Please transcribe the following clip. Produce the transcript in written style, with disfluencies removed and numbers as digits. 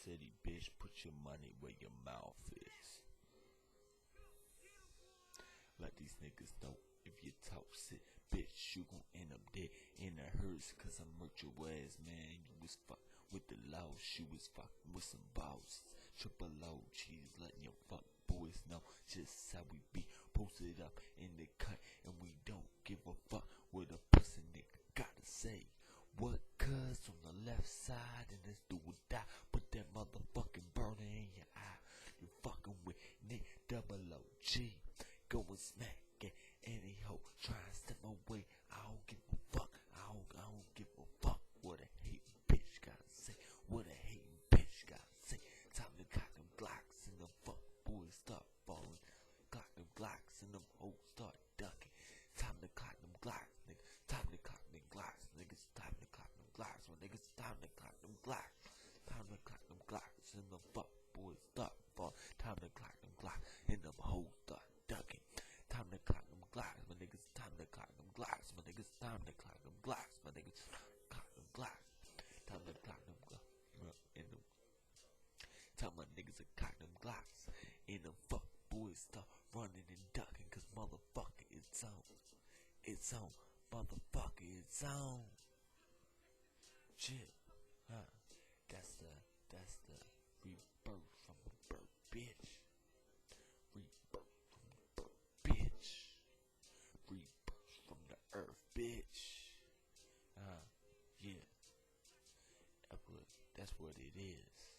city, bitch. Put your money where your mouth is. Let these niggas know if you talk shit, bitch, you gon' end up dead in a hearse. Cause I murked your ass, man. You was fuck with the laws, you was fucking with some balls. Triple OGs letting your fuck boys know just how we be. Posted up in the cut, and we don't give a fuck what a pussy nigga gotta say. What cuz on the left side, and let's do or die. Put that motherfucking burner in your eye. You fucking with Nick Double OG. Go and smack it, any hoe try and step away. I don't give a fuck. I don't give a fuck what a hating bitch gotta say. What a hating bitch gotta say. Time to cock them glocks and the fuck boys start falling. Cock them glocks and them hoes start ducking. Time to cock them glocks, nigga. Time to cock them glocks, niggas. Time to cock them glocks, my niggas. Time to cock them glocks. Time to cock them glocks and the fuck boys start falling. Time to cock them glocks and them hoes start ducking. Time to clock them glocks, my niggas. Time to clock them glocks, my niggas. Time to clock them glocks, my niggas. Clock them glocks. Time to clock them glocks. Tell my niggas to cock them glocks. And them fuck boys start running and ducking. Cause motherfucker, it's on. It's on. Motherfucker, it's on. Shit. Huh. That's the rebirth from the birth, bitch. Rebirth from the birth, bitch. Rebirth from the earth, bitch. Yeah. That's what it is.